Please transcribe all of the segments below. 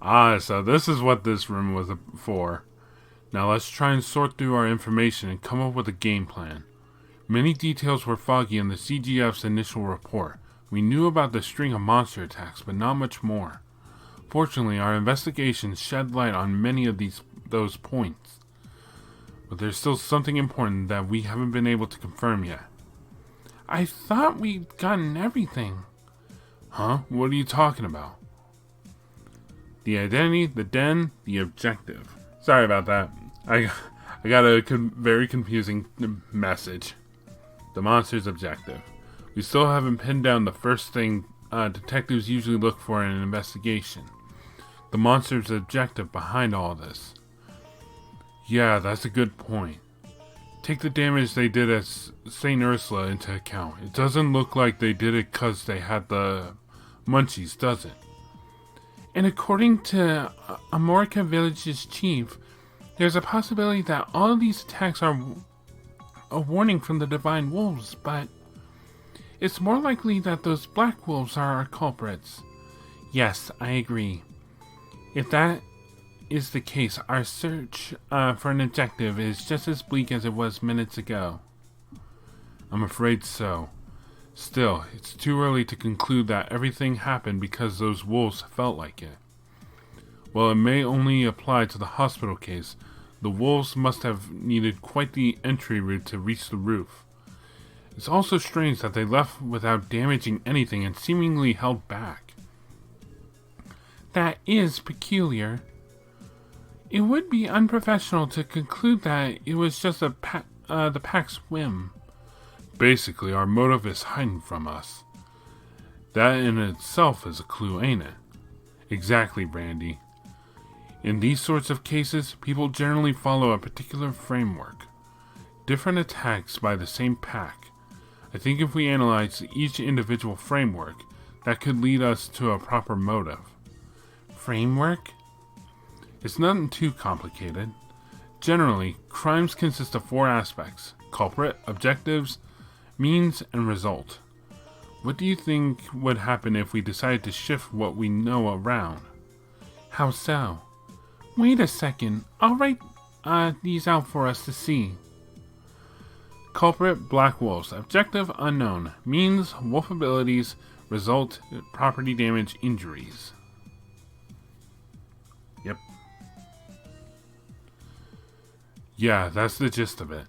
Ah, so this is what this room was for. Now let's try and sort through our information and come up with a game plan. Many details were foggy in the CGF's initial report. We knew about the string of monster attacks, but not much more. Fortunately, our investigations shed light on many of those points. But there's still something important that we haven't been able to confirm yet. I thought we'd gotten everything. Huh? What are you talking about? The identity, the den, the objective. Sorry about that. I got a very confusing message. The monster's objective. We still haven't pinned down the first thing detectives usually look for in an investigation. The monster's objective behind all this. Yeah, that's a good point. Take the damage they did at St. Ursula into account. It doesn't look like they did it because they had the munchies, does it? And according to Amorica Village's chief, there's a possibility that all of these attacks are a warning from the Divine Wolves, but it's more likely that those Black Wolves are our culprits. Yes, I agree. If that is the case, our search for an objective is just as bleak as it was minutes ago. I'm afraid so. Still, it's too early to conclude that everything happened because those wolves felt like it. While it may only apply to the hospital case, the wolves must have needed quite the entry route to reach the roof. It's also strange that they left without damaging anything and seemingly held back. That is peculiar. It would be unprofessional to conclude that it was just the pack's whim. Basically, our motive is hidden from us. That in itself is a clue, ain't it? Exactly, Brandy. In these sorts of cases, people generally follow a particular framework. Different attacks by the same pack. I think if we analyze each individual framework, that could lead us to a proper motive. Framework? It's nothing too complicated. Generally, crimes consist of 4 aspects: culprit, objectives, means, and result. What do you think would happen if we decided to shift what we know around? How so? Wait a second. I'll write these out for us to see. Culprit, Black Wolves. Objective, unknown. Means, wolf abilities. Result, property damage, injuries. Yep. Yeah, that's the gist of it.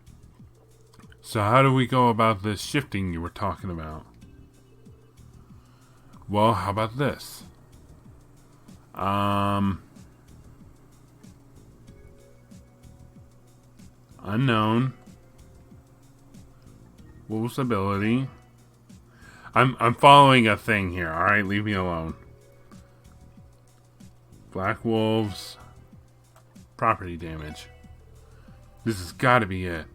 So how do we go about this shifting you were talking about? Well, how about this? Unknown. Wolf's ability. I'm following a thing here, alright? Leave me alone. Black Wolves. Property damage. This has got to be it.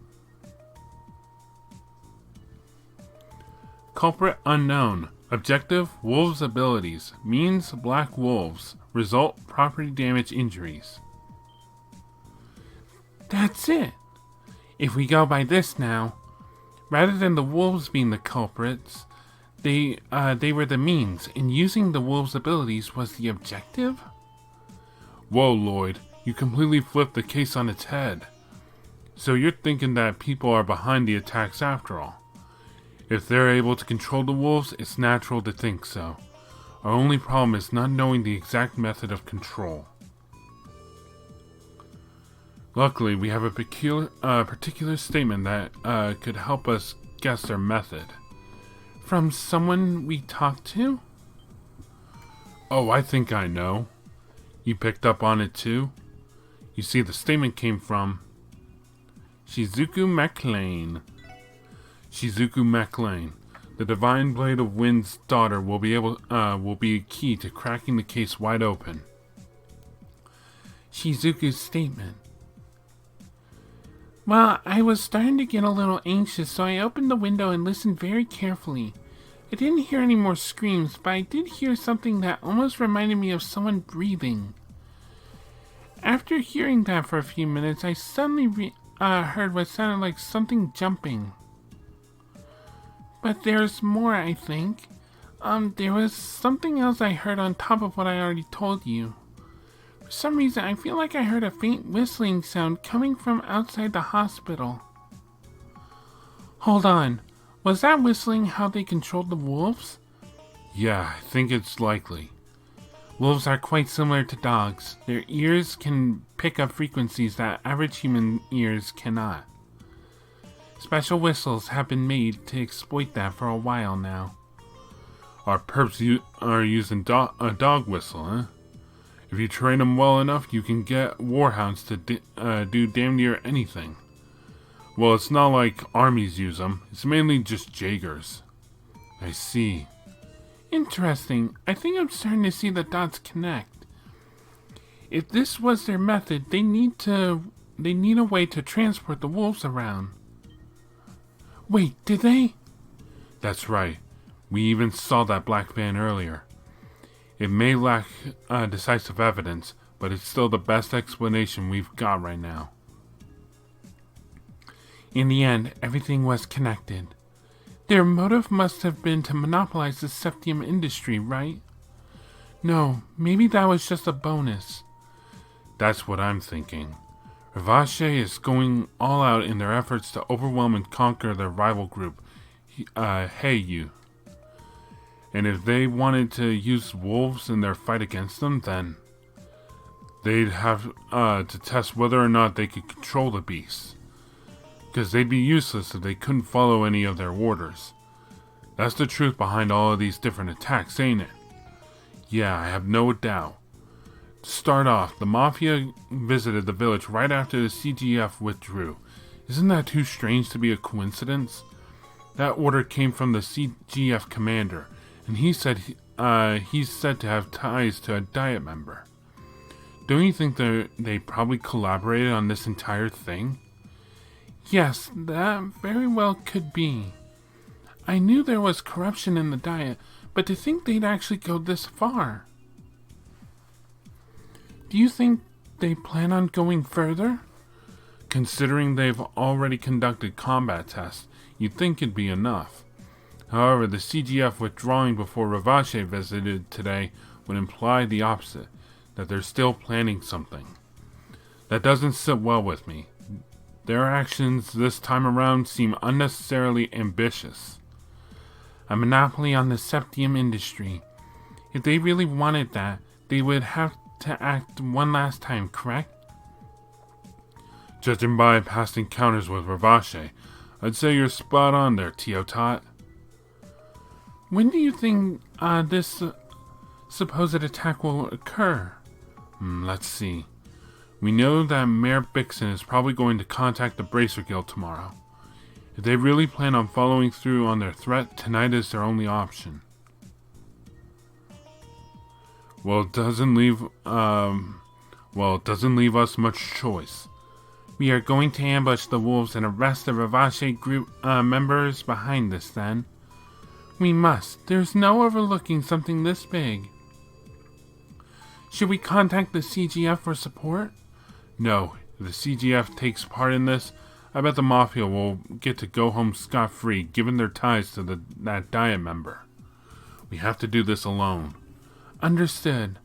Culprit unknown. Objective, wolves abilities. Means, black wolves. Result, property damage injuries. That's it. If we go by this now, rather than the wolves being the culprits, they were the means, and using the wolves' abilities was the objective? Whoa, Lloyd. You completely flipped the case on its head. So you're thinking that people are behind the attacks after all. If they're able to control the wolves, it's natural to think so. Our only problem is not knowing the exact method of control. Luckily, we have a particular statement that could help us guess their method. From someone we talked to? Oh, I think I know. You picked up on it too? You see, the statement came from Shizuku MacLean. Shizuku MacLean, the Divine Blade of Wind's daughter, will be key to cracking the case wide open. Shizuku's statement. Well, I was starting to get a little anxious, so I opened the window and listened very carefully. I didn't hear any more screams, but I did hear something that almost reminded me of someone breathing. After hearing that for a few minutes, I suddenly heard what sounded like something jumping. But there's more, I think. There was something else I heard on top of what I already told you. For some reason, I feel like I heard a faint whistling sound coming from outside the hospital. Hold on. Was that whistling how they controlled the wolves? Yeah, I think it's likely. Wolves are quite similar to dogs. Their ears can pick up frequencies that average human ears cannot. Special whistles have been made to exploit that for a while now. Our perps are using a dog whistle, huh? If you train them well enough, you can get warhounds to do damn near anything. Well, it's not like armies use them. It's mainly just Jaegers. I see. Interesting. I think I'm starting to see the dots connect. If this was their method, they need a way to transport the wolves around. Wait, did they? That's right. We even saw that black van earlier. It may lack decisive evidence, but it's still the best explanation we've got right now. In the end, everything was connected. Their motive must have been to monopolize the septium industry, right? No, maybe that was just a bonus. That's what I'm thinking. Ravache is going all out in their efforts to overwhelm and conquer their rival group, Hey. And if they wanted to use wolves in their fight against them, then they'd have to test whether or not they could control the beasts. Because they'd be useless if they couldn't follow any of their orders. That's the truth behind all of these different attacks, ain't it? Yeah, I have no doubt. To start off, the mafia visited the village right after the CGF withdrew. Isn't that too strange to be a coincidence? That order came from the CGF commander, and he's said to have ties to a Diet member. Don't you think they probably collaborated on this entire thing? Yes, that very well could be. I knew there was corruption in the Diet, but to think they'd actually go this far. Do you think they plan on going further? Considering they've already conducted combat tests, you'd think it'd be enough. However, the CGF withdrawing before Ravache visited today would imply the opposite, that they're still planning something. That doesn't sit well with me. Their actions this time around seem unnecessarily ambitious. A monopoly on the septium industry. If they really wanted that, they would have to act one last time, correct? Judging by past encounters with Ravache, I'd say you're spot on there, Teotot. When do you think this supposed attack will occur? Let's see. We know that Mayor Bixen is probably going to contact the Bracer Guild tomorrow. If they really plan on following through on their threat, tonight is their only option. Well, it doesn't leave us much choice. We are going to ambush the wolves and arrest the Ravache group members behind this, then. We must. There's no overlooking something this big. Should we contact the CGF for support? No. If the CGF takes part in this, I bet the Mafia will get to go home scot-free, given their ties to that Diet member. We have to do this alone. Understood.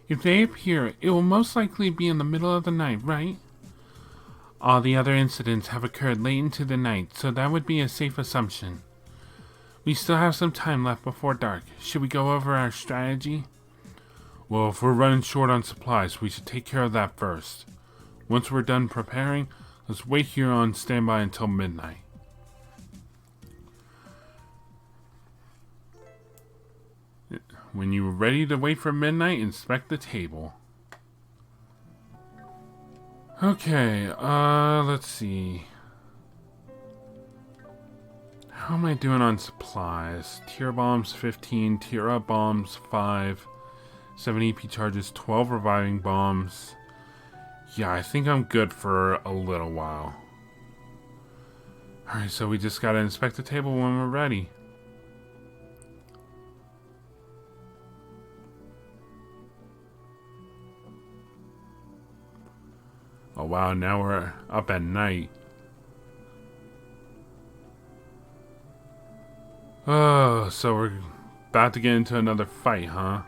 If they appear, it will most likely be in the middle of the night, right? All the other incidents have occurred late into the night, so that would be a safe assumption. We still have some time left before dark. Should we go over our strategy? Well, if we're running short on supplies, we should take care of that first. Once we're done preparing, let's wait here on standby until midnight. When you're ready to wait for midnight, inspect the table. Okay, let's see. How am I doing on supplies? Tier bombs 15, tier up bombs 5, 7 EP charges, 12 reviving bombs. Yeah, I think I'm good for a little while. Alright, so we just gotta inspect the table when we're ready. Oh wow, now we're up at night. Oh, so we're about to get into another fight, huh?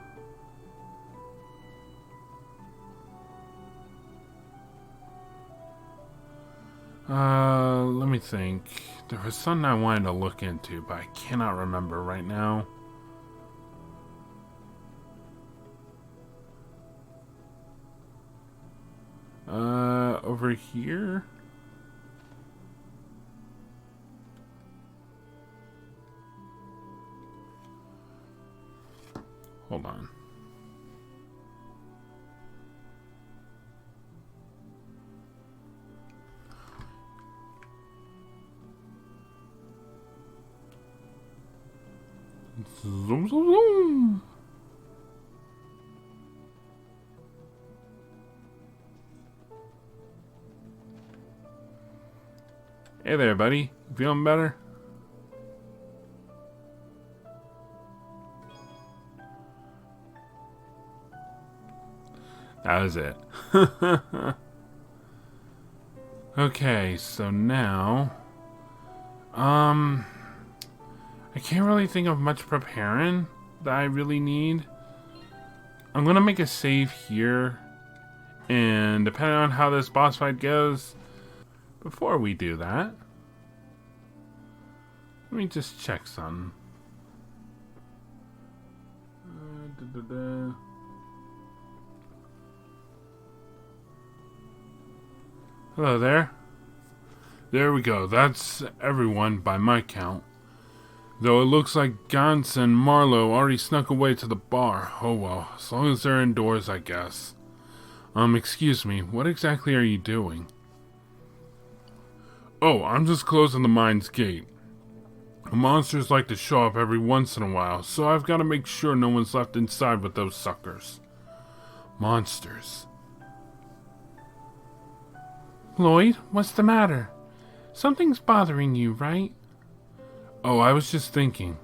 Let me think. There was something I wanted to look into, but I cannot remember right now. Over here? Hold on. Zoom, zoom, zoom. Hey there, buddy. Feeling better? That was it. Okay, so now... I can't really think of much preparing that I really need. I'm gonna make a save here. And depending on how this boss fight goes... Before we do that... Let me just check some. Hello there. There we go. That's everyone by my count. Though it looks like Gantz and Marlowe already snuck away to the bar. Oh well, as long as they're indoors, I guess. Excuse me, what exactly are you doing? Oh, I'm just closing the mine's gate. Monsters like to show up every once in a while, so I've got to make sure no one's left inside with those suckers. Monsters. Lloyd, what's the matter? Something's bothering you, right? Oh, I was just thinking.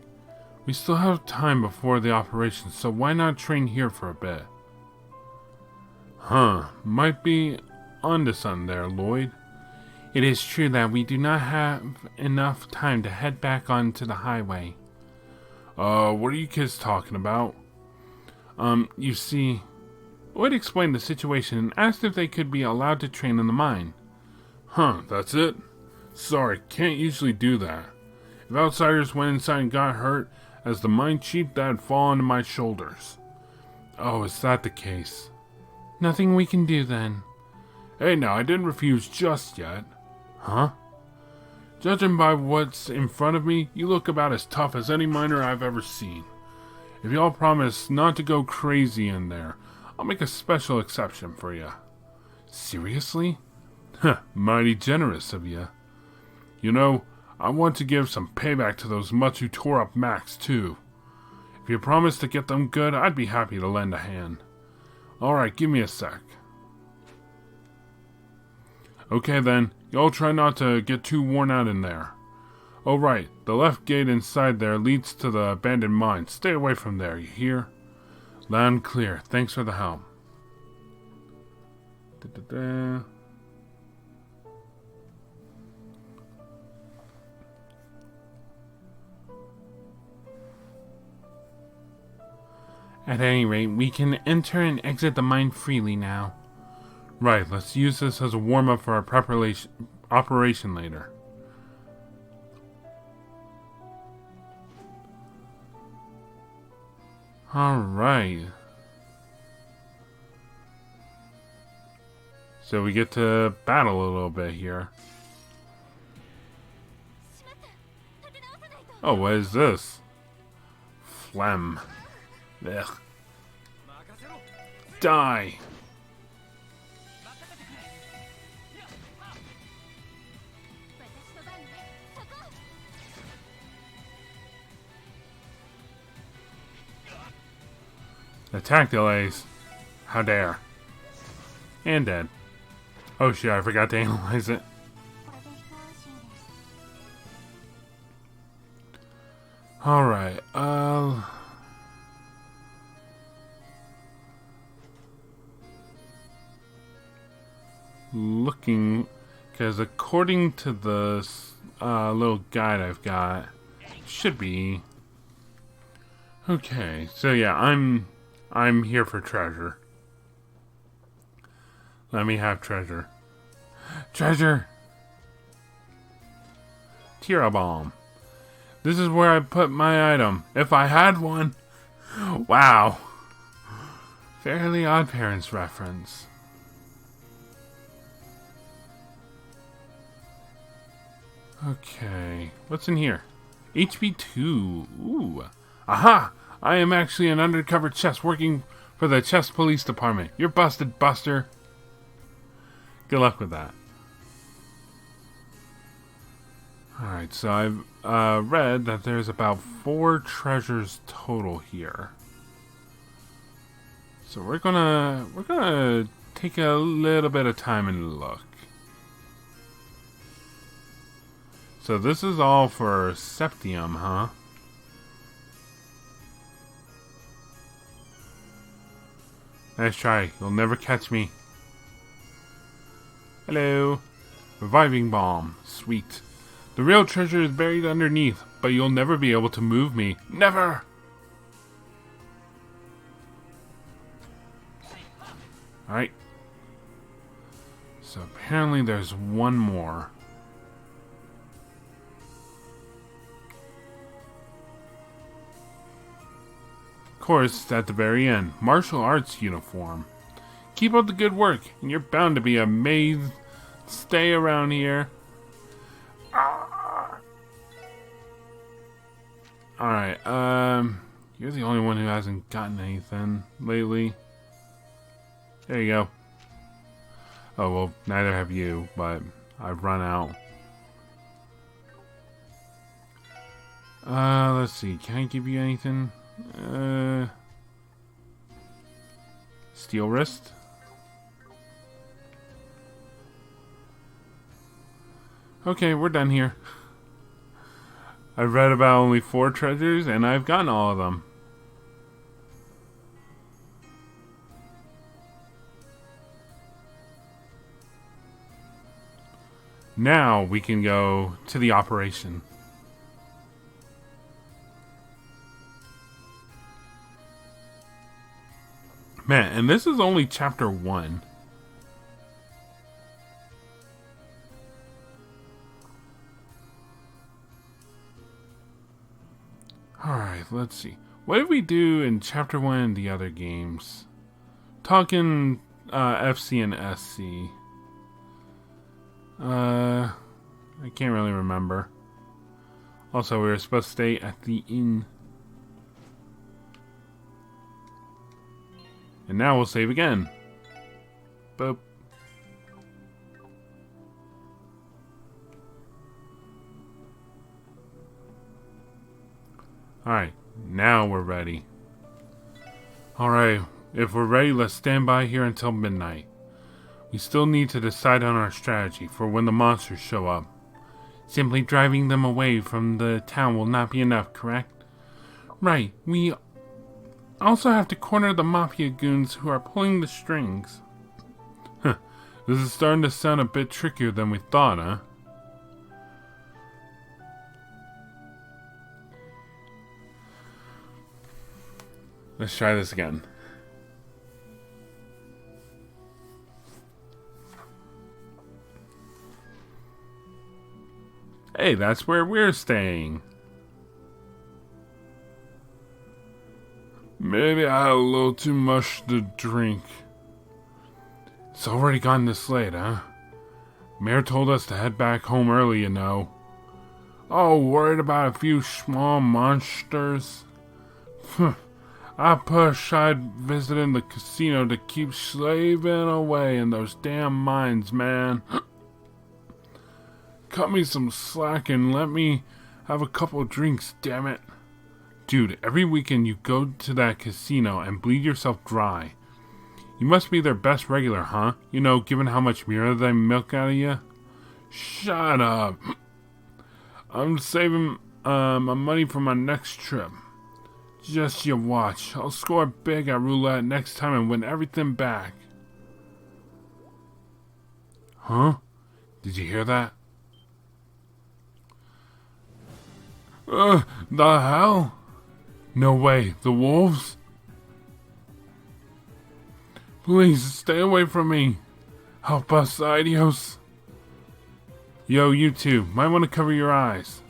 We still have time before the operation, so why not train here for a bit? Huh, might be onto something there, Lloyd. It is true that we do not have enough time to head back onto the highway. What are you kids talking about? You see, Lloyd explained the situation and asked if they could be allowed to train in the mine. Huh, that's it? Sorry, can't usually do that. If outsiders went inside and got hurt, as the mine chief, that'd fall onto my shoulders. Oh, is that the case? Nothing we can do then. Hey now, I didn't refuse just yet. Huh? Judging by what's in front of me, you look about as tough as any miner I've ever seen. If y'all promise not to go crazy in there, I'll make a special exception for you. Seriously? Huh, mighty generous of you. You know, I want to give some payback to those mutts who tore up Max, too. If you promise to get them good, I'd be happy to lend a hand. Alright, give me a sec. Okay then, y'all try not to get too worn out in there. Oh right, the left gate inside there leads to the abandoned mine. Stay away from there, you hear? Loud and clear. Thanks for the help. At any rate, we can enter and exit the mine freely now. Right, let's use this as a warm-up for our operation later. Alright. So we get to battle a little bit here. Oh, what is this? Phlegm. Ugh. Die! Attack delays. How dare. And dead. Oh shit, I forgot to analyze it. Alright, looking, because according to the little guide I've got, should be okay. So yeah, I'm here for treasure. Let me have treasure. Treasure. Tira bomb. This is where I put my item, if I had one. Wow. Fairly Odd Parents reference. Okay, what's in here? HB2. Ooh. Aha! I am actually an undercover chest working for the Chest Police Department. You're busted, Buster. Good luck with that. Alright, so I've read that there's about 4 treasures total here. So we're gonna take a little bit of time and look. So this is all for Septium, huh? Nice try. You'll never catch me. Hello. Reviving bomb. Sweet. The real treasure is buried underneath, but you'll never be able to move me. Never! Alright. So apparently there's one more. Of course, at the very end, martial arts uniform. Keep up the good work, and you're bound to be amazed. Stay around here. Alright, you're the only one who hasn't gotten anything lately. There you go. Oh, well, neither have you, but I've run out. Let's see. Can I give you anything? Steel wrist? Okay, we're done here. I've read about only 4 treasures, and I've gotten all of them. Now we can go to the operation. Man, and this is only chapter 1. Alright, let's see. What did we do in chapter 1 in the other games? Talking FC and SC. I can't really remember. Also, we were supposed to stay at the inn. And now we'll save again. Boop. Alright, now we're ready. Alright, if we're ready, let's stand by here until midnight. We still need to decide on our strategy for when the monsters show up. Simply driving them away from the town will not be enough, correct? Right, we also have to corner the mafia goons who are pulling the strings. Huh, this is starting to sound a bit trickier than we thought, huh? Let's try this again. Hey, that's where we're staying. Maybe I had a little too much to drink. It's already gotten this late, huh? Mayor told us to head back home early, you know. Oh, worried about a few small monsters? I put aside visiting the casino to keep slaving away in those damn mines, man. Cut me some slack and let me have a couple of drinks, damn it. Dude, every weekend you go to that casino and bleed yourself dry. You must be their best regular, huh? You know, given how much mirror they milk out of you. Shut up. I'm saving my money for my next trip. Just you watch. I'll score big at roulette next time and win everything back. Huh? Did you hear that? The hell? No way. The wolves? Please, stay away from me. Help us, Idios. Yo, you two, might want to cover your eyes.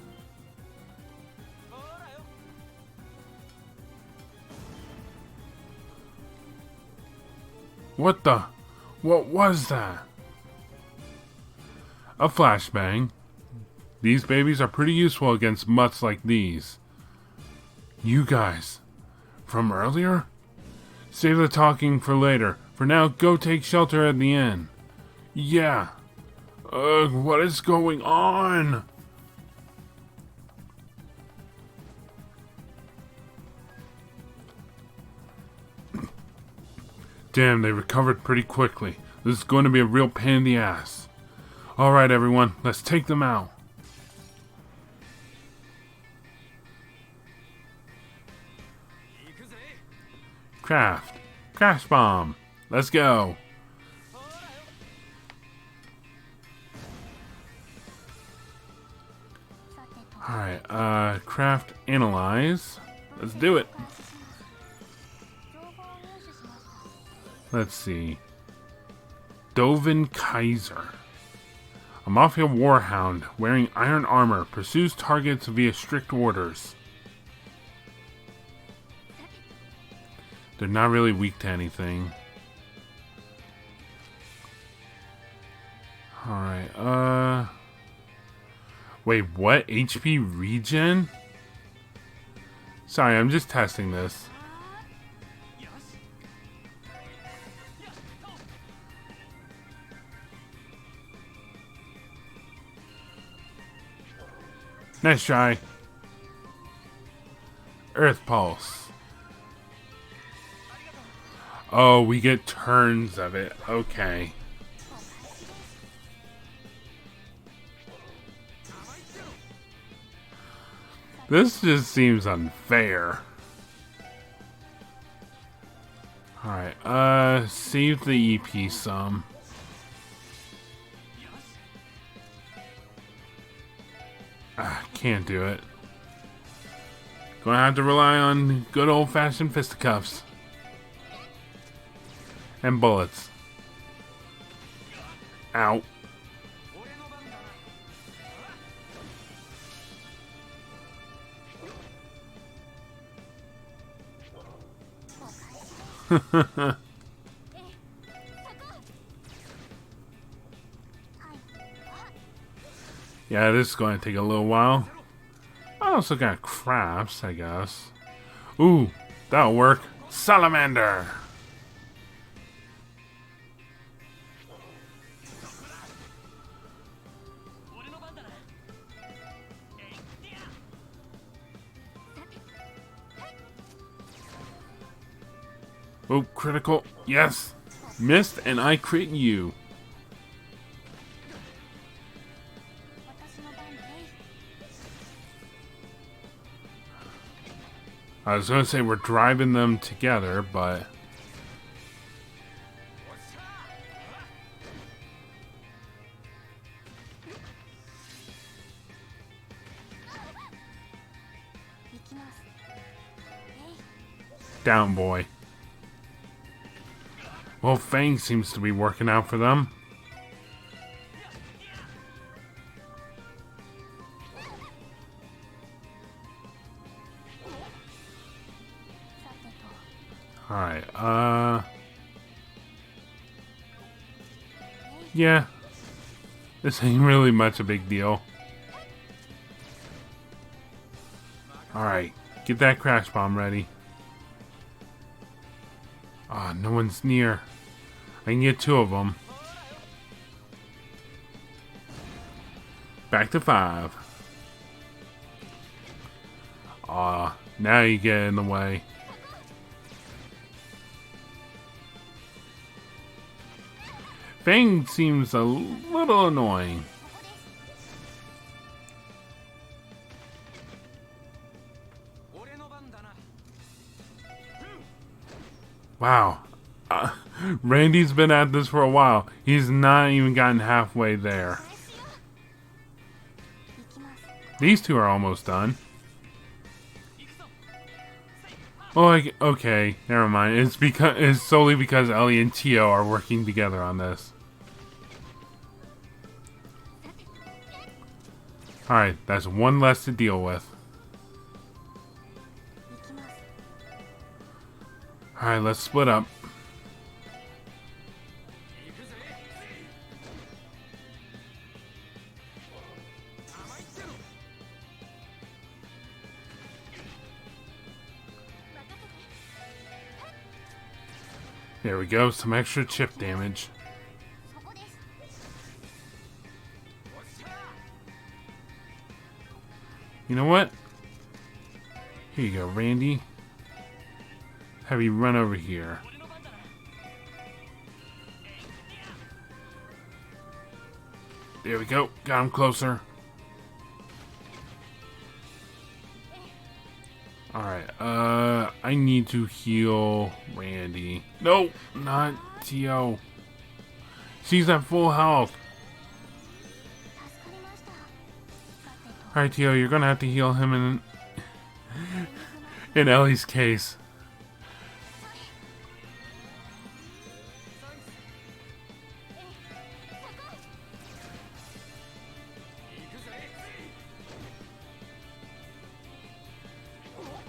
What the? What was that? A flashbang. These babies are pretty useful against mutts like these. You guys, from earlier? Save the talking for later. For now, go take shelter at the inn. Yeah. Ugh, what is going on? Damn, they recovered pretty quickly. This is going to be a real pain in the ass. Alright, everyone, let's take them out. Craft. Crash bomb. Let's go. Alright, craft, analyze. Let's do it. Let's see. Dovin Kaiser. A mafia warhound wearing iron armor pursues targets via strict orders. They're not really weak to anything. Alright, wait, what? HP regen? Sorry, I'm just testing this. Nice try. Earth Pulse. Oh, we get turns of it. Okay. This just seems unfair. Alright, save the EP some. Can't do it. Gonna have to rely on good old-fashioned fisticuffs. And bullets. Ow. Yeah, this is going to take a little while. I also got crafts, I guess. Ooh, that'll work. Salamander! Oh, critical. Yes! Missed, and I crit you. I was gonna say we're driving them together, but... Down, boy. Well, Fang seems to be working out for them. Alright, yeah. This ain't really much a big deal. Alright, get that crash bomb ready. Ah, no one's near. I can get 2 of them. Back to 5. Ah, now you get in the way. Fang seems a little annoying. Wow. Randy's been at this for a while. He's not even gotten halfway there. These 2 are almost done. Oh, okay. Never mind. It's solely because Ellie and Tio are working together on this. Alright, that's one less to deal with. Alright, let's split up. There we go, some extra chip damage. You know what? Here you go, Randy. Have you run over here. There we go, got him closer. Alright, I need to heal Randy. No, not Tio. She's at full health. Alright, Tio, you're gonna have to heal him in Ellie's case.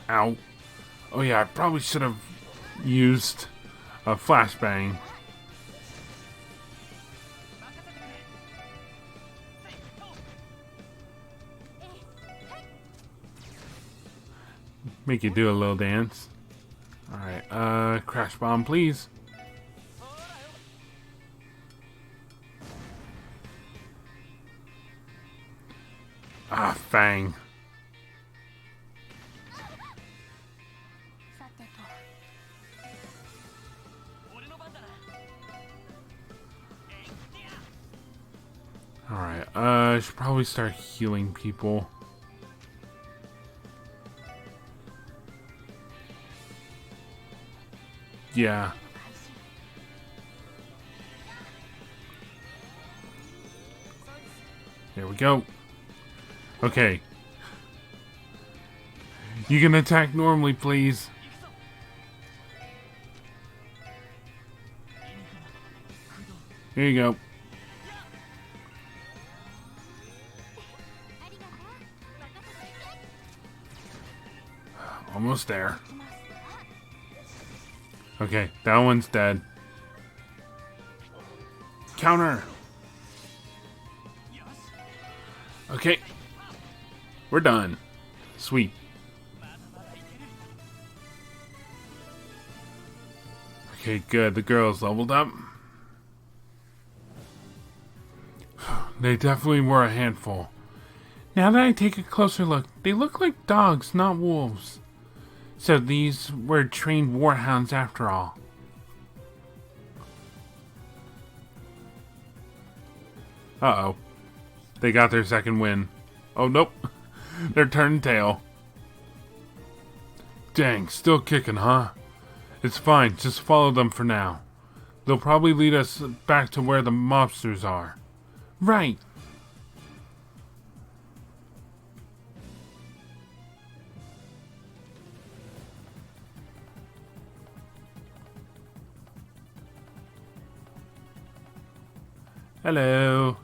Ow. Oh yeah, I probably should have used a flashbang. Make you do a little dance. Alright, crash bomb please. Ah, Fang. Alright, I should probably start healing people. Yeah. There we go. Okay. You can attack normally, please. Here you go. Almost there. Okay, that one's dead. Counter! Okay. We're done. Sweet. Okay, good. The girls leveled up. They definitely were a handful. Now that I take a closer look, they look like dogs, not wolves. So these were trained warhounds after all. Uh-oh. They got their second win. Oh, nope. They're turning tail. Dang, still kicking, huh? It's fine, just follow them for now. They'll probably lead us back to where the mobsters are. Right. Hello.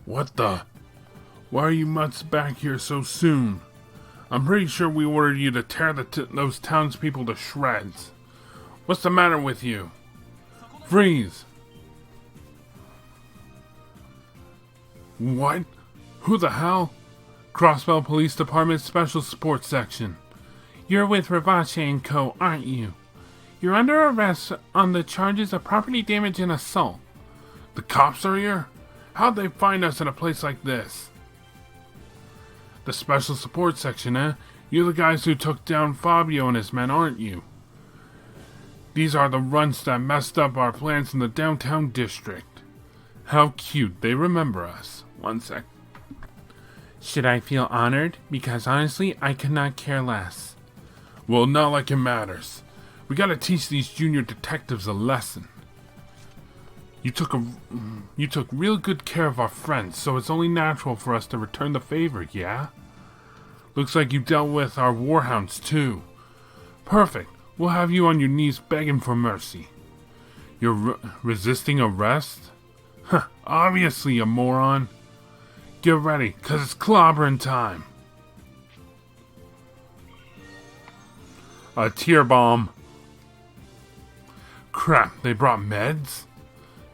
What the? Why are you mutts back here so soon? I'm pretty sure we ordered you to tear those townspeople to shreds. What's the matter with you? Freeze! What? Who the hell? Crossbell Police Department Special Sports Section. You're with Ravache & Co., aren't you? You're under arrest on the charges of property damage and assault. The cops are here? How'd they find us in a place like this? The Special Support Section, eh? You're the guys who took down Fabio and his men, aren't you? These are the runts that messed up our plans in the downtown district. How cute, they remember us. One sec. Should I feel honored? Because honestly, I could not care less. Well, not like it matters. We gotta teach these junior detectives a lesson. You took real good care of our friends, so it's only natural for us to return the favor, yeah? Looks like you dealt with our warhounds too. Perfect. We'll have you on your knees begging for mercy. You're resisting arrest? Huh, obviously, you moron. Get ready, 'cause it's clobbering time. A tear bomb. Crap, they brought meds?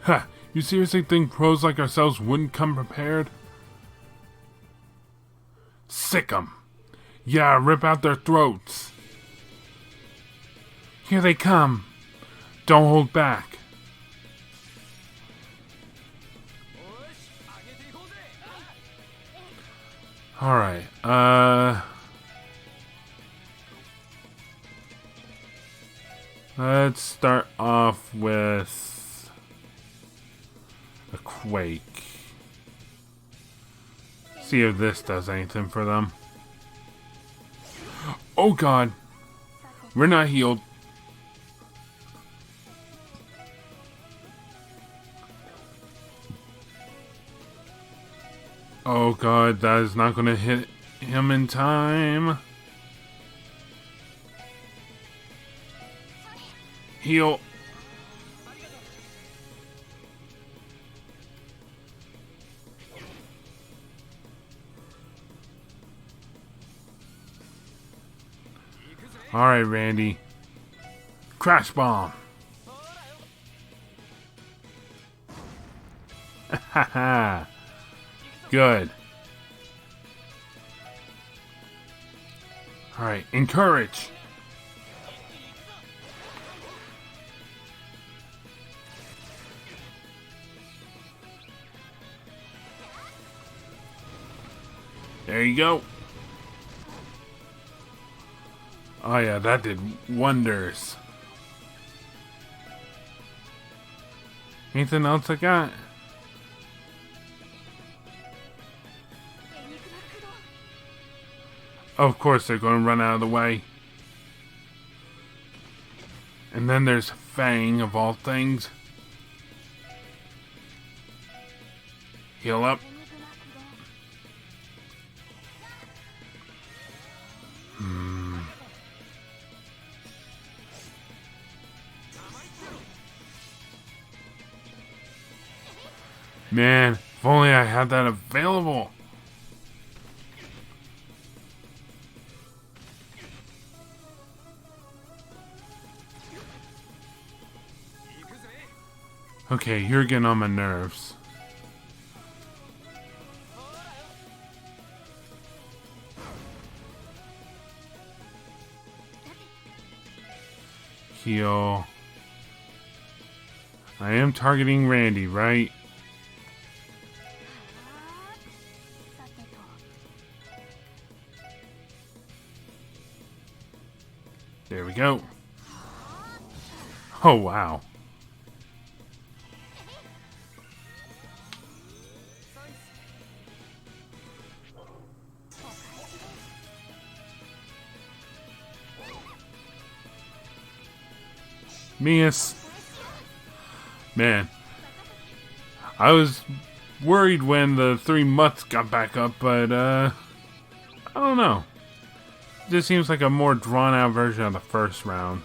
Huh, you seriously think pros like ourselves wouldn't come prepared? Sick 'em. Yeah, rip out their throats. Here they come. Don't hold back. Alright, let's start off with a quake. See if this does anything for them. Oh god. We're not healed. Oh god, that is not going to hit him in time. Heal. Alright, Randy. Crash bomb. Haha. Good. Alright, encourage. There you go. Oh yeah, that did wonders. Anything else I got? Of course they're going to run out of the way. And then there's Fang, of all things. Heal up. Man, if only I had that available. Okay, you're getting on my nerves. Heal. I am targeting Randy, right? There we go. Oh, wow. Mias. Man. I was worried when the three mutts got back up, but, I don't know. This seems like a more drawn-out version of the first round.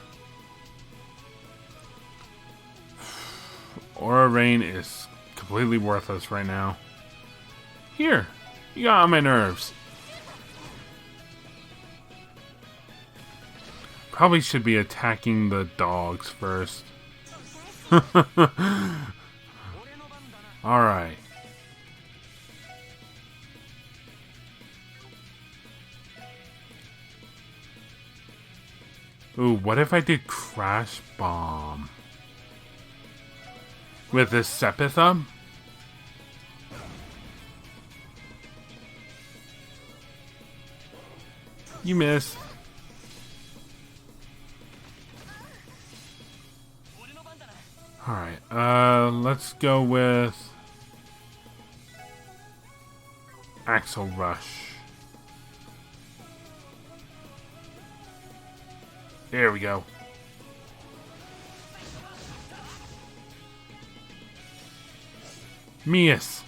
Aura Rain is completely worthless right now. Here, you got on my nerves. Probably should be attacking the dogs first. Alright. Ooh, what if I did Crash Bomb? With this Sepithum? You missed. Alright, let's go with Axel Rush. There we go. Mias.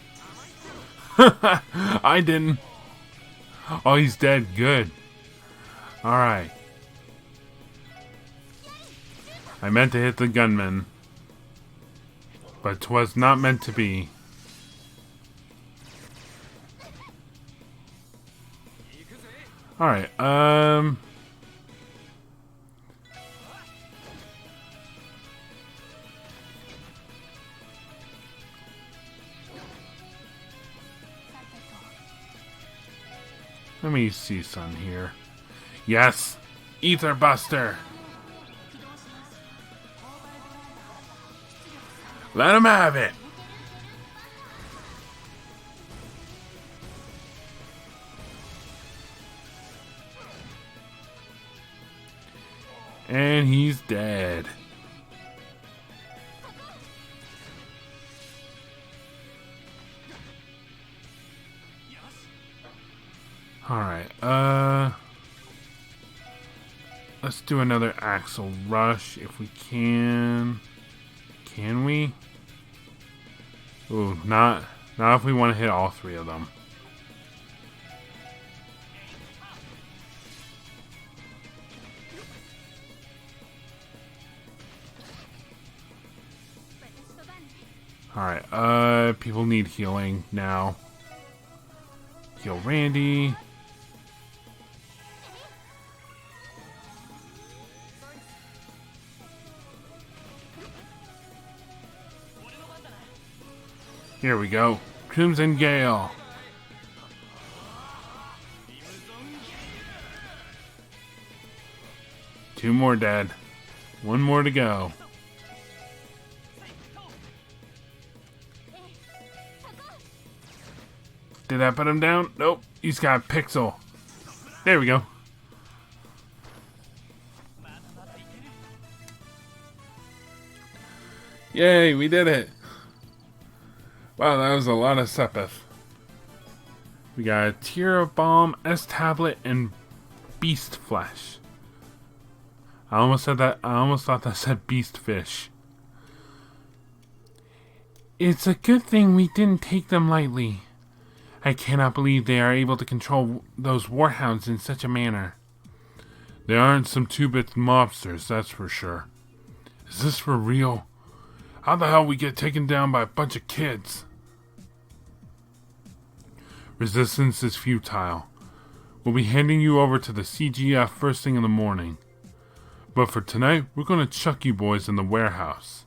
I didn't. Oh, he's dead. Good. Alright. I meant to hit the gunman. But 'twas not meant to be. Alright, let me see some here. Yes! Ether Buster! Let him have it! And he's dead. Alright, let's do another Axle Rush if we can. Can we? Ooh, not if we want to hit all three of them. Alright, people need healing now. Heal Randy. Here we go. Crimson Gale. Two more dead. One more to go. Did that put him down? Nope. He's got a pixel. There we go. Yay, we did it. Wow, that was a lot of Sepith. We got a Tear of Balm, S-Tablet, and Beast Flesh. I almost said that. I almost thought that said Beast Fish. It's a good thing we didn't take them lightly. I cannot believe they are able to control those warhounds in such a manner. They aren't some two-bit mobsters, that's for sure. Is this for real? How the hell we get taken down by a bunch of kids? Resistance is futile. We'll be handing you over to the CGF first thing in the morning. But for tonight, we're going to chuck you boys in the warehouse.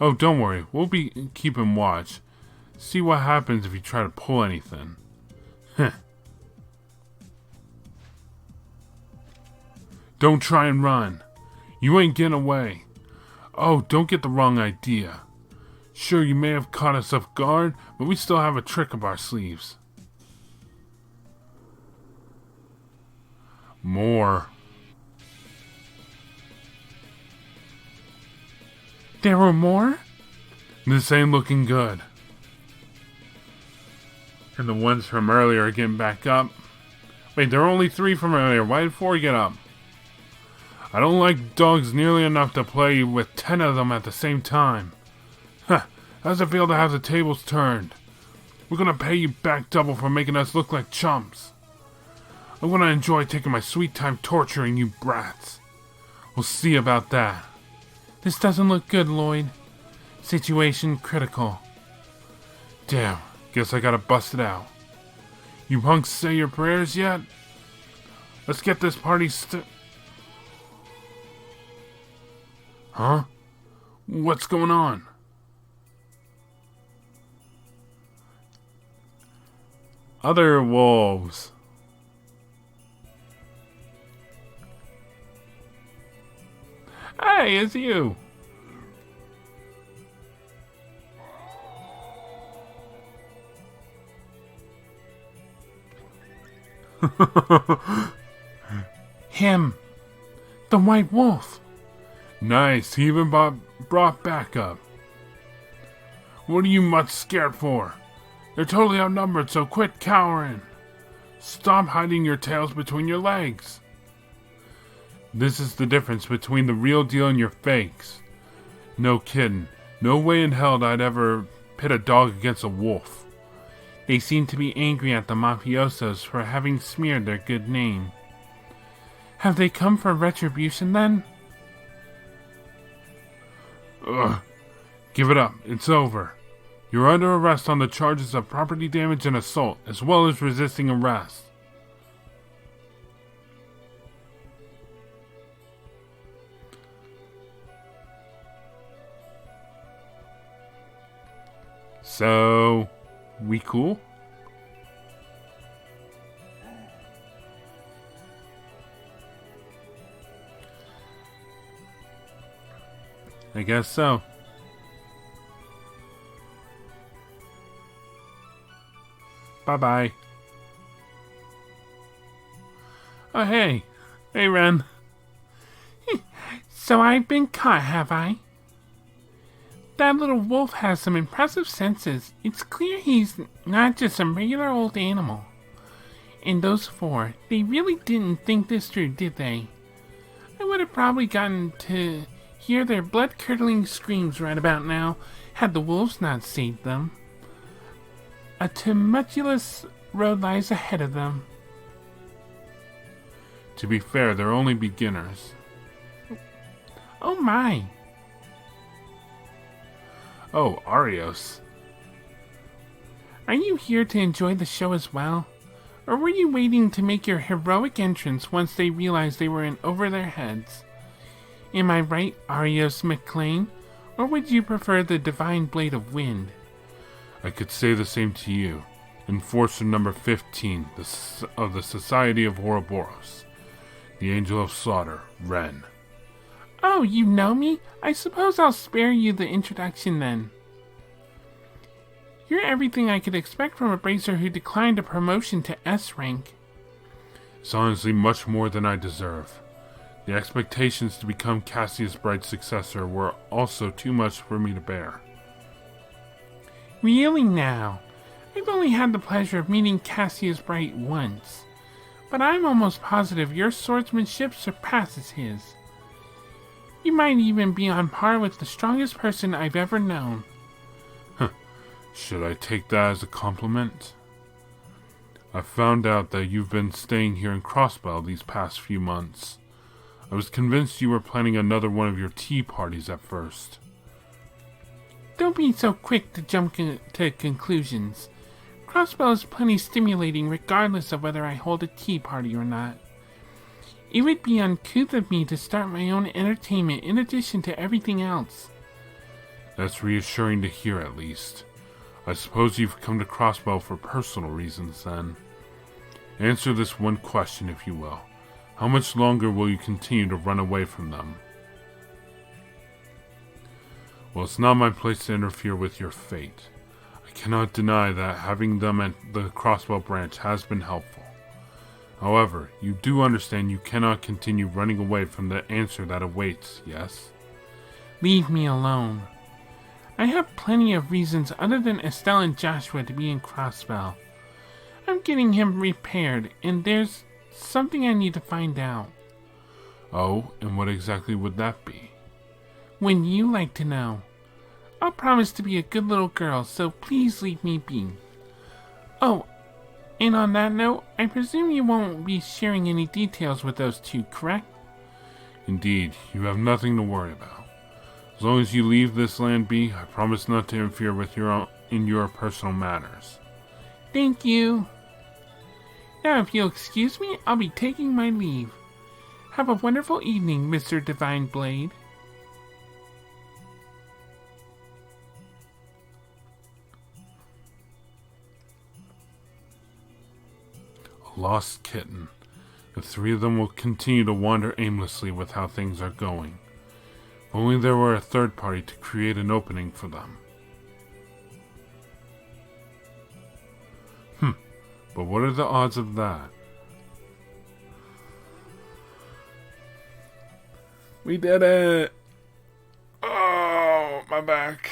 Oh, don't worry, we'll be keeping watch. See what happens if you try to pull anything. Heh. Don't try and run. You ain't getting away. Oh, don't get the wrong idea. Sure, you may have caught us off guard, but we still have a trick up our sleeves. More. There were more? This ain't looking good. And the ones from earlier are getting back up. Wait, there are only 3 from earlier. Why did 4 get up? I don't like dogs nearly enough to play with 10 of them at the same time. Huh, how's it feel to have the tables turned? We're gonna pay you back double for making us look like chumps. I'm gonna enjoy taking my sweet time torturing you brats. We'll see about that. This doesn't look good, Lloyd. Situation critical. Damn, guess I gotta bust it out. You punks say your prayers yet? Let's get this party Huh? What's going on? Other wolves. Hey, it's you. Him. The White Wolf. Nice, he even brought backup. What are you much scared for? They're totally outnumbered, so quit cowering. Stop hiding your tails between your legs. This is the difference between the real deal and your fakes. No kidding. No way in hell I'd ever pit a dog against a wolf. They seem to be angry at the mafiosos for having smeared their good name. Have they come for retribution then? Ugh. Give it up. It's over. You're under arrest on the charges of property damage and assault, as well as resisting arrest. So, we cool? I guess so. Bye-bye. Oh, hey. Hey, Ren. So I've been caught, have I? That little wolf has some impressive senses. It's clear he's not just some regular old animal. And those four, they really didn't think this through, did they? I would have probably gotten to hear their blood-curdling screams right about now, had the wolves not saved them. A tumultuous road lies ahead of them. To be fair, they're only beginners. Oh my! Oh, Arios. Are you here to enjoy the show as well? Or were you waiting to make your heroic entrance once they realized they were in over their heads? Am I right, Arios McLean? Or would you prefer the divine blade of wind? I could say the same to you. Enforcer number 15 of the Society of Ouroboros. The Angel of Slaughter, Ren. Oh, you know me? I suppose I'll spare you the introduction then. You're everything I could expect from a bracer who declined a promotion to S rank. It's honestly much more than I deserve. The expectations to become Cassius Bright's successor were also too much for me to bear. Really now? I've only had the pleasure of meeting Cassius Bright once, but I'm almost positive your swordsmanship surpasses his. You might even be on par with the strongest person I've ever known. Should I take that as a compliment? I found out that you've been staying here in Crossbell these past few months. I was convinced you were planning another one of your tea parties at first. Don't be so quick to jump to conclusions. Crossbell is plenty stimulating regardless of whether I hold a tea party or not. It would be uncouth of me to start my own entertainment in addition to everything else. That's reassuring to hear, at least. I suppose you've come to Crossbell for personal reasons, then. Answer this one question, if you will. How much longer will you continue to run away from them? Well, it's not my place to interfere with your fate. I cannot deny that having them at the Crossbell branch has been helpful. However, you do understand you cannot continue running away from the answer that awaits, yes? Leave me alone. I have plenty of reasons other than Estelle and Joshua to be in Crossbell. I'm getting him repaired, and there's something I need to find out. Oh, and what exactly would that be? When you like to know. I'll promise to be a good little girl, so please leave me be. Oh, and on that note, I presume you won't be sharing any details with those two, correct? Indeed, you have nothing to worry about. As long as you leave this land be, I promise not to interfere with your personal matters. Thank you. Now, if you'll excuse me, I'll be taking my leave. Have a wonderful evening, Mr. Divine Blade. A lost kitten. The three of them will continue to wander aimlessly with how things are going. If only there were a third party to create an opening for them. But what are the odds of that? We did it! Oh, my back.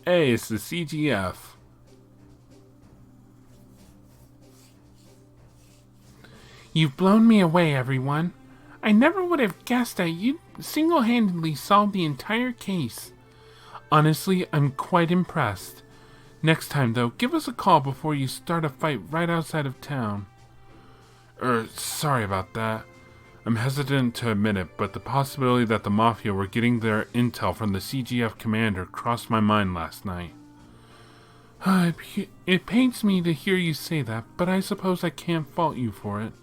Hey, it's the CGF. You've blown me away, everyone. I never would have guessed that you'd single-handedly solved the entire case. Honestly, I'm quite impressed. Next time, though, give us a call before you start a fight right outside of town. Sorry about that. I'm hesitant to admit it, but the possibility that the Mafia were getting their intel from the CGF commander crossed my mind last night. It pains me to hear you say that, but I suppose I can't fault you for it.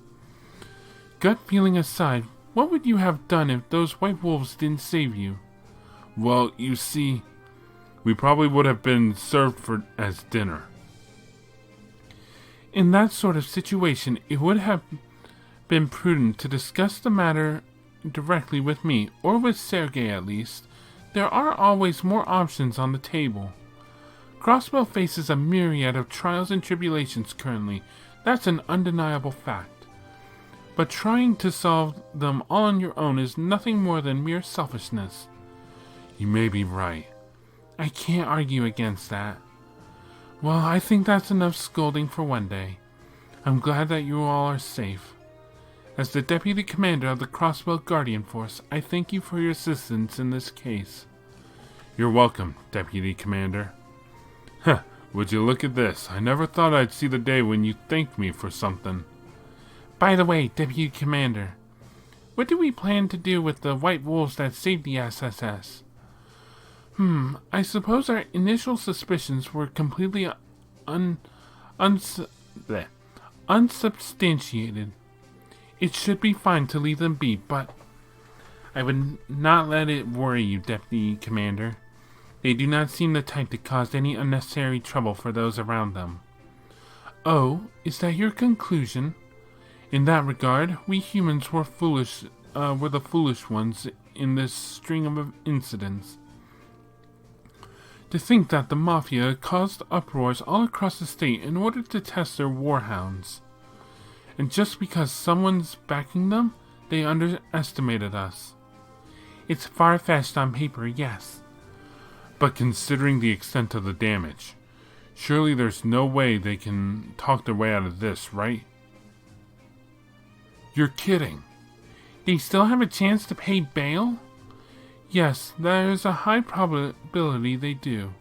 Gut feeling aside, what would you have done if those white wolves didn't save you? Well, you see, we probably would have been served as dinner. In that sort of situation, it would have been prudent to discuss the matter directly with me, or with Sergei at least. There are always more options on the table. Crossbow faces a myriad of trials and tribulations currently. That's an undeniable fact. But trying to solve them all on your own is nothing more than mere selfishness. You may be right. I can't argue against that. Well, I think that's enough scolding for one day. I'm glad that you all are safe. As the Deputy Commander of the Crossbow Guardian Force, I thank you for your assistance in this case. You're welcome, Deputy Commander. Huh, would you look at this? I never thought I'd see the day when you thanked me for something. By the way, Deputy Commander, what do we plan to do with the white wolves that saved the SSS? I suppose our initial suspicions were completely unsubstantiated. It should be fine to leave them be, but I would not let it worry you, Deputy Commander. They do not seem the type to cause any unnecessary trouble for those around them. Oh, is that your conclusion? In that regard, we humans were the foolish ones in this string of incidents. To think that the Mafia caused uproars all across the state in order to test their warhounds. And just because someone's backing them, they underestimated us. It's far-fetched on paper, yes. But considering the extent of the damage, surely there's no way they can talk their way out of this, right? You're kidding. They still have a chance to pay bail? Yes, there is a high probability they do.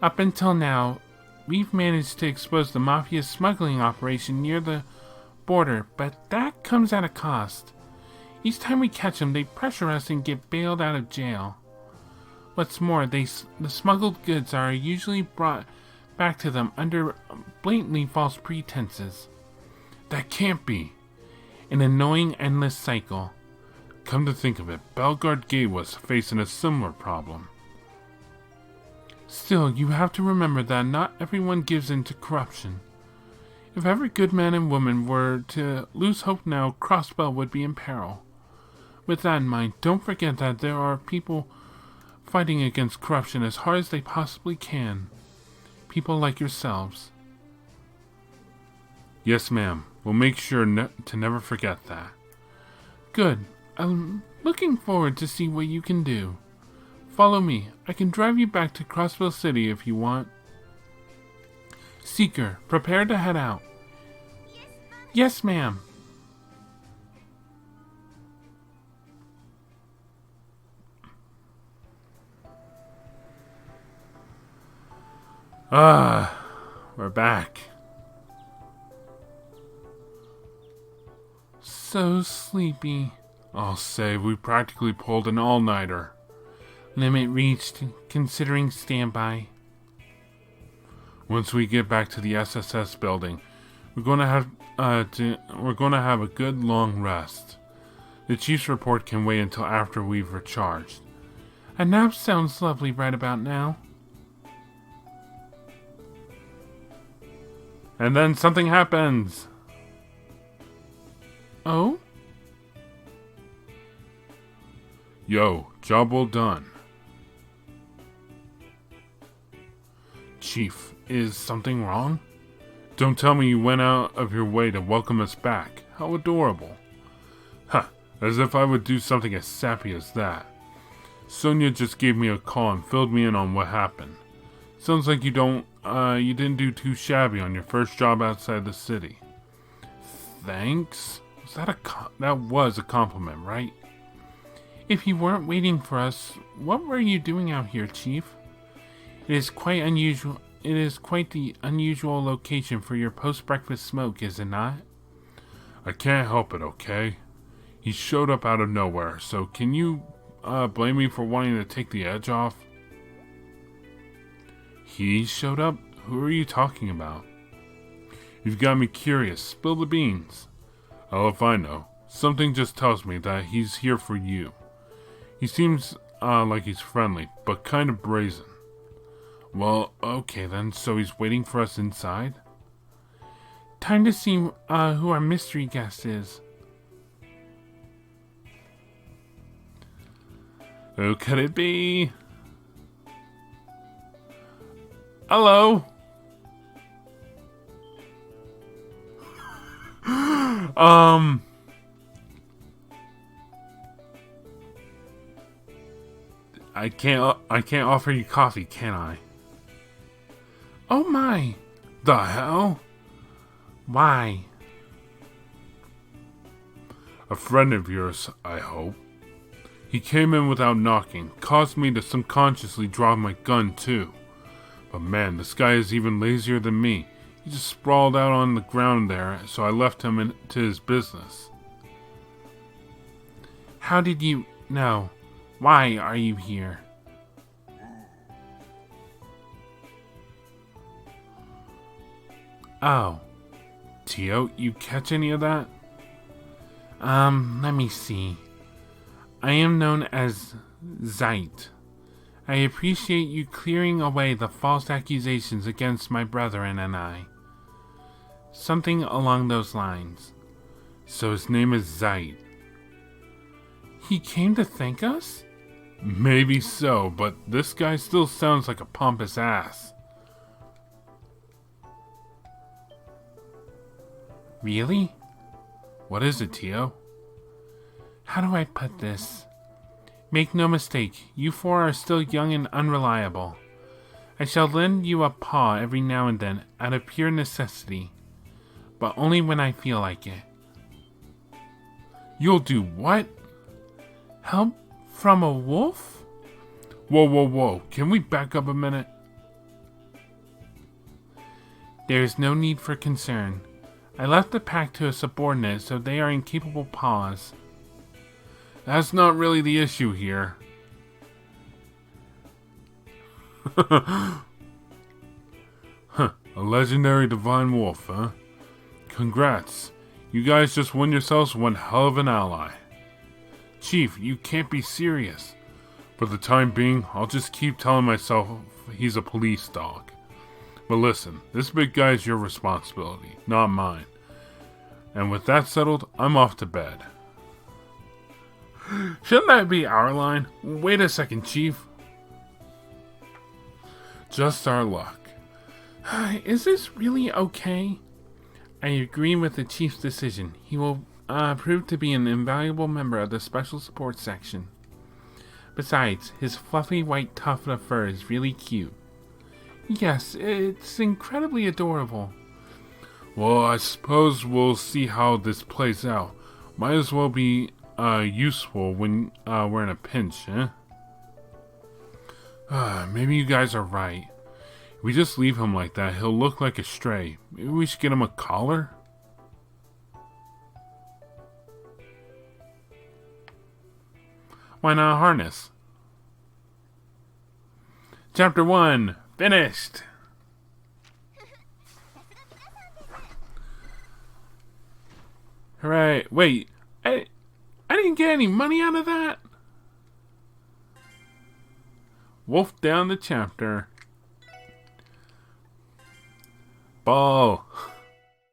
Up until now, we've managed to expose the Mafia's smuggling operation near the border, but that comes at a cost. Each time we catch them, they pressure us and get bailed out of jail. What's more, the smuggled goods are usually brought back to them under blatantly false pretenses. That can't be. An annoying, endless cycle. Come to think of it, Bellegarde Gate was facing a similar problem. Still, you have to remember that not everyone gives in to corruption. If every good man and woman were to lose hope now, Crossbow would be in peril. With that in mind, don't forget that there are people fighting against corruption as hard as they possibly can. People like yourselves. Yes, ma'am. We'll make sure to never forget that. Good. I'm looking forward to see what you can do. Follow me. I can drive you back to Crossville City if you want. Seeker, prepare to head out. Yes, ma'am. We're back. So sleepy. I'll say we practically pulled an all-nighter. Limit reached, considering standby. Once we get back to the SSS building, we're going to have a good long rest. The chief's report can wait until after we've recharged. A nap sounds lovely right about now. And then something happens. Oh? Yo, job well done. Chief, is something wrong? Don't tell me you went out of your way to welcome us back. How adorable. Huh, as if I would do something as sappy as that. Sonia just gave me a call and filled me in on what happened. Sounds like you didn't do too shabby on your first job outside the city. Thanks? That was a compliment, right? If you weren't waiting for us, what were you doing out here, Chief? It is quite unusual it is quite the unusual location for your post-breakfast smoke, is it not? I can't help it, okay? He showed up out of nowhere, so can you blame me for wanting to take the edge off? He showed up? Who are you talking about? You've got me curious. Spill the beans. Oh, if I know. Something just tells me that he's here for you. He seems like he's friendly, but kind of brazen. Well, okay then, so he's waiting for us inside? Time to see who our mystery guest is. Who could it be? Hello? I can't offer you coffee, can I? Oh my! The hell? Why? A friend of yours, I hope. He came in without knocking, caused me to subconsciously draw my gun too. But man, this guy is even lazier than me. He just sprawled out on the ground there, so I left him to his business. How did you know? Why are you here? Oh. Tio, you catch any of that? Let me see. I am known as Zeit. I appreciate you clearing away the false accusations against my brethren and I. Something along those lines. So his name is Zeit. He came to thank us? Maybe so, but this guy still sounds like a pompous ass. Really? What is it, Tio? How do I put this? Make no mistake, you four are still young and unreliable. I shall lend you a paw every now and then out of pure necessity, but only when I feel like it. You'll do what? Help from a wolf? Whoa. Can we back up a minute? There is no need for concern. I left the pack to a subordinate, so they are in capable paws. That's not really the issue here. A legendary divine wolf, huh? Congrats. You guys just won yourselves one hell of an ally. Chief, you can't be serious. For the time being, I'll just keep telling myself he's a police dog. But listen, this big guy's your responsibility, not mine. And with that settled, I'm off to bed. Shouldn't that be our line? Wait a second, Chief. Just our luck. Is this really okay? I agree with the Chief's decision. He will prove to be an invaluable member of the Special Support Section. Besides, his fluffy white tuft of fur is really cute. Yes, it's incredibly adorable. Well, I suppose we'll see how this plays out. Might as well be useful when we're in a pinch, eh? Maybe you guys are right. If we just leave him like that, he'll look like a stray. Maybe we should get him a collar? Why not a harness? Chapter 1. Finished! Hooray. Wait, I didn't get any money out of that? Wolf down the chapter. Ball.